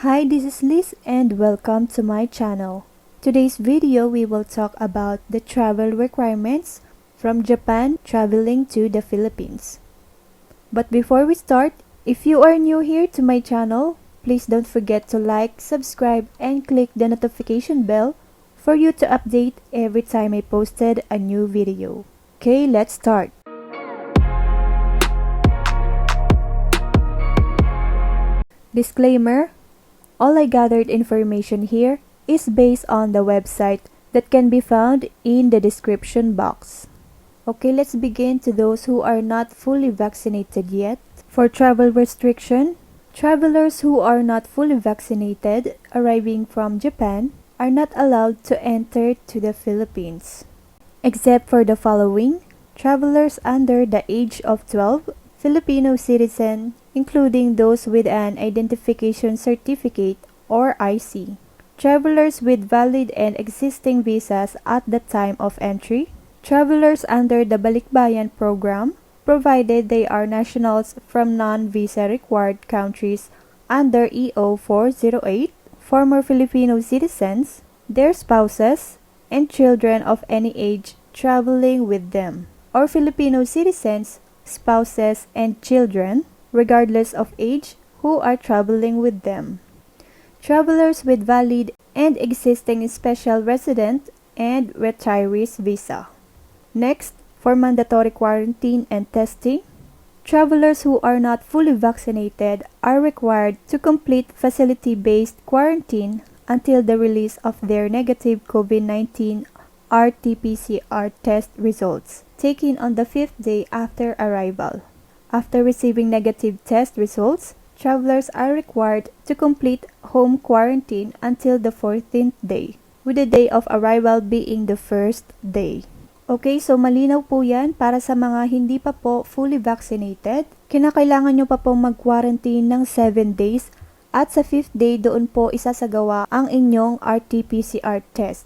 Hi, this is Liz and welcome to my channel. Today's video we will talk about the travel requirements from Japan traveling to the Philippines. But before we start, if you are new here to my channel, please don't forget to like, subscribe, and click the notification bell for you to update every time I posted a new video. Okay, let's start. Disclaimer: all I gathered information here is based on the website that can be found in the description box. Okay, let's begin to those who are not fully vaccinated yet. For travel restriction, travelers who are not fully vaccinated arriving from Japan are not allowed to enter to the Philippines, except for the following: travelers under the age of 12, Filipino citizen, including those with an identification certificate or IC, travelers with valid and existing visas at the time of entry, travelers under the Balikbayan program, provided they are nationals from non-visa required countries under EO 408, former Filipino citizens, their spouses, and children of any age traveling with them, or Filipino citizens, spouses, and children, regardless of age, who are traveling with them. Travelers with valid and existing special resident and retirees visa. Next, for mandatory quarantine and testing, travelers who are not fully vaccinated are required to complete facility-based quarantine until the release of their negative COVID-19 RT-PCR test results, taken on the 5th day after arrival. After receiving negative test results, travelers are required to complete home quarantine until the 14th day, with the day of arrival being the first day. Okay, so malinaw po yan. Para sa mga hindi pa po fully vaccinated, kinakailangan nyo pa po mag-quarantine ng 7 days at sa 5th day doon po isasagawa ang inyong RT-PCR test.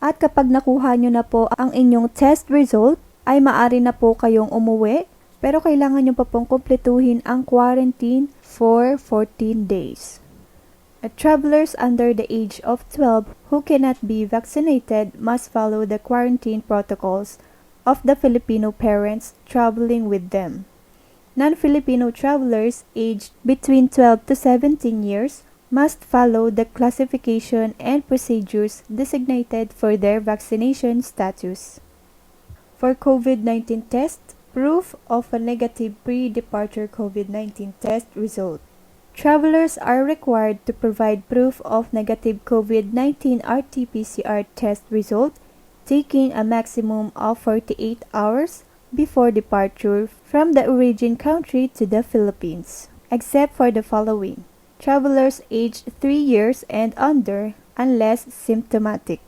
At kapag nakuha nyo na po ang inyong test result, ay maaari na po kayong umuwi, pero kailangan nyo pa pong kumpletuhin ang quarantine for 14 days. Travelers under the age of 12 who cannot be vaccinated must follow the quarantine protocols of the Filipino parents traveling with them. Non-Filipino travelers aged between 12 to 17 years must follow the classification and procedures designated for their vaccination status. For COVID-19 test, proof of a negative pre-departure COVID-19 test result. Travelers are required to provide proof of negative COVID-19 RT-PCR test result taken a maximum of 48 hours before departure from the origin country to the Philippines, except for the following: travelers aged 3 years and under unless symptomatic.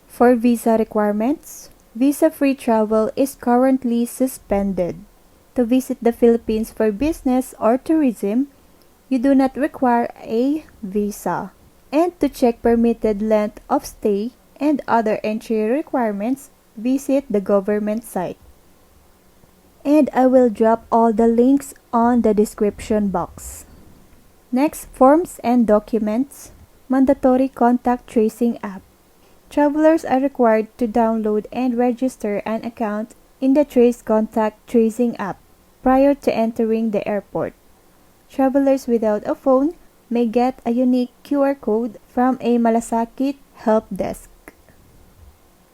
For visa requirements, visa-free travel is currently suspended. To visit the Philippines for business or tourism, you do not require a visa. And to check permitted length of stay and other entry requirements, visit the government site. And I will drop all the links on the description box. Next, forms and documents. Mandatory contact tracing app. Travelers are required to download and register an account in the Trace Contact Tracing app prior to entering the airport. Travelers without a phone may get a unique QR code from a malasakit help desk.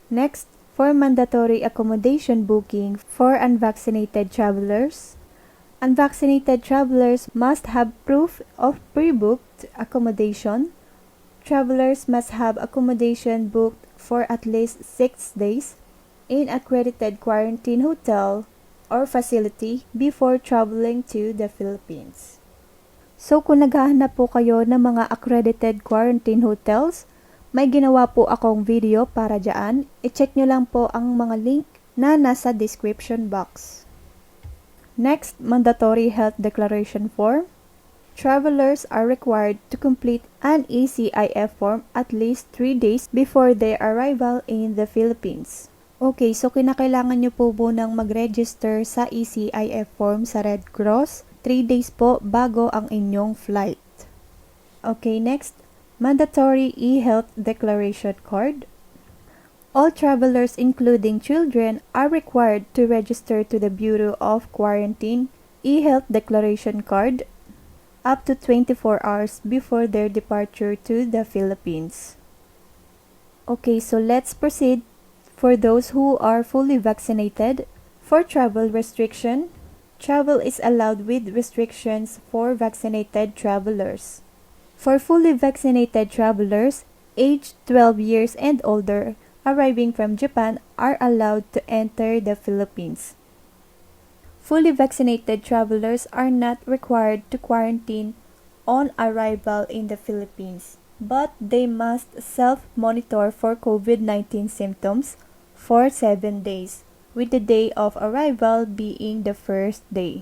Next, for mandatory accommodation booking for unvaccinated travelers. Unvaccinated travelers must have proof of pre-booked accommodation. Travelers must have accommodation booked for at least 6 days in accredited quarantine hotel or facility before traveling to the Philippines. So kung naghahanap po kayo ng mga accredited quarantine hotels, may ginawa po akong video para dyan. I-check nyo lang po ang mga link na nasa description box. Next, mandatory health declaration form. Travelers are required to complete an ECIF form at least 3 days before their arrival in the Philippines. Okay, so kinakailangan nyo po munang mag-register sa ECIF form sa Red Cross 3 days po bago ang inyong flight. Okay, next, mandatory e-health declaration card. All travelers, including children, are required to register to the Bureau of Quarantine e-health declaration card up to 24 hours before their departure to the Philippines. Okay, so let's proceed. For those who are fully vaccinated, for travel restriction, travel is allowed with restrictions for vaccinated travelers. For fully vaccinated travelers, aged 12 years and older, arriving from Japan are allowed to enter the Philippines. Fully vaccinated travelers are not required to quarantine on arrival in the Philippines, but they must self-monitor for COVID-19 symptoms for 7 days, with the day of arrival being the first day.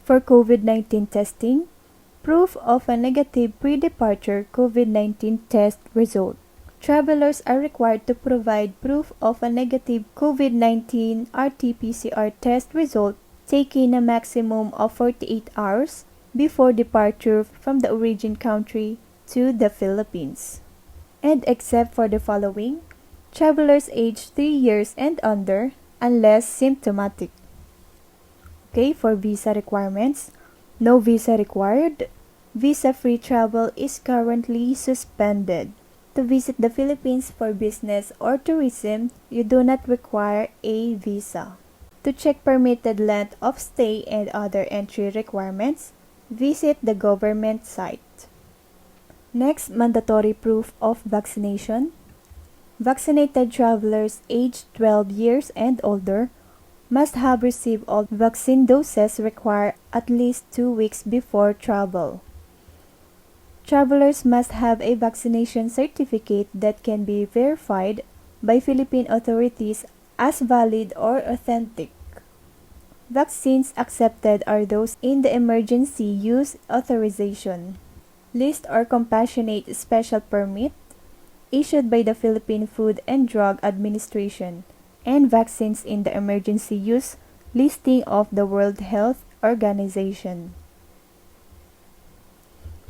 For COVID-19 testing, proof of a negative pre-departure COVID-19 test result. Travelers are required to provide proof of a negative COVID-19 RT-PCR test result taken a maximum of 48 hours before departure from the origin country to the Philippines. And except for the following, travelers aged 3 years and under unless symptomatic. Okay, for visa requirements, no visa required. Visa-free travel is currently suspended. To visit the Philippines for business or tourism, you do not require a visa. To check permitted length of stay and other entry requirements, visit the government site. Next, mandatory proof of vaccination. Vaccinated travelers aged 12 years and older must have received all vaccine doses required at least 2 weeks before travel. Travelers must have a vaccination certificate that can be verified by Philippine authorities as valid or authentic. Vaccines accepted are those in the emergency use authorization list or compassionate special permit issued by the Philippine Food and Drug Administration, and vaccines in the emergency use listing of the World Health Organization.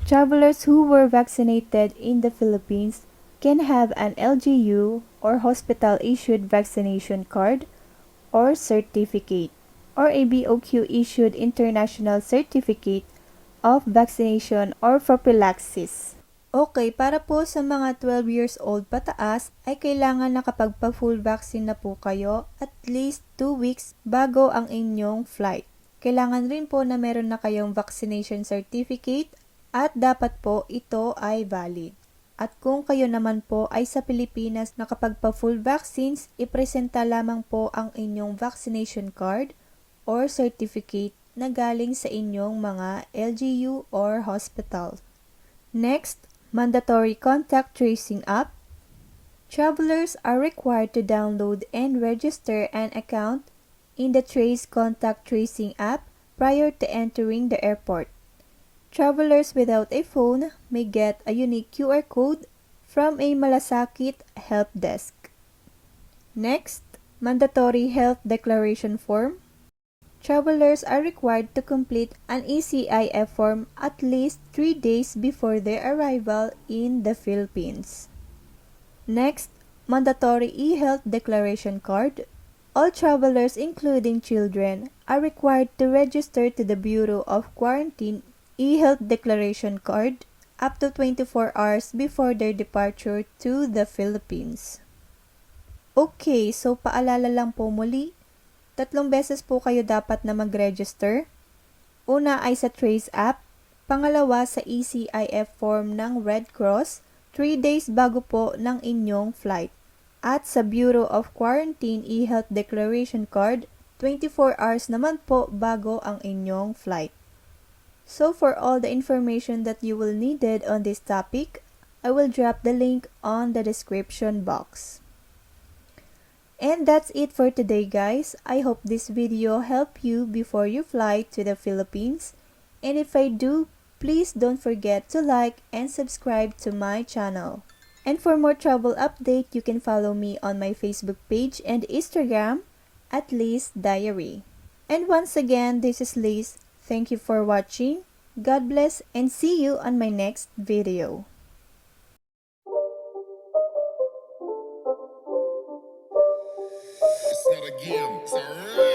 Travelers who were vaccinated in the Philippines can have an LGU or hospital-issued vaccination card or certificate, or a BOQ-issued international certificate of vaccination or prophylaxis. Okay, para po sa mga 12 years old pataas ay kailangan nakapagpa-full vaccine na po kayo at least 2 weeks bago ang inyong flight. Kailangan rin po na meron na kayong vaccination certificate at dapat po ito ay valid. At kung kayo naman po ay sa Pilipinas nakapagpa-full vaccines, ipresenta lamang po ang inyong vaccination card or certificate na galing sa inyong mga LGU or hospital. Next, mandatory contact tracing app. Travelers are required to download and register an account in the Trace Contact Tracing app prior to entering the airport. Travelers without a phone may get a unique QR code from a malasakit help desk. Next, mandatory health declaration form. Travelers are required to complete an ECIF form at least 3 days before their arrival in the Philippines. Next, mandatory e-health declaration card. All travelers, including children, are required to register to the Bureau of Quarantine e-health declaration card up to 24 hours before their departure to the Philippines. Okay, so paalala lang po muli, 3 beses po kayo dapat na mag-register. Una ay sa Trace app, pangalawa sa ECIF form ng Redcross, 3 days bago po ng inyong flight. At sa Bureau of Quarantine e-health declaration card, 24 hours naman po bago ang inyong flight. So for all the information that you will needed on this topic, I will drop the link on the description box. And that's it for today, guys. I hope this video helped you before you fly to the Philippines. And if I do, please don't forget to like and subscribe to my channel. And for more travel update, you can follow me on my Facebook page and Instagram at Liz Diary. And once again, this is Liz. Thank you for watching. God bless and see you on my next video. It's not a game, it's a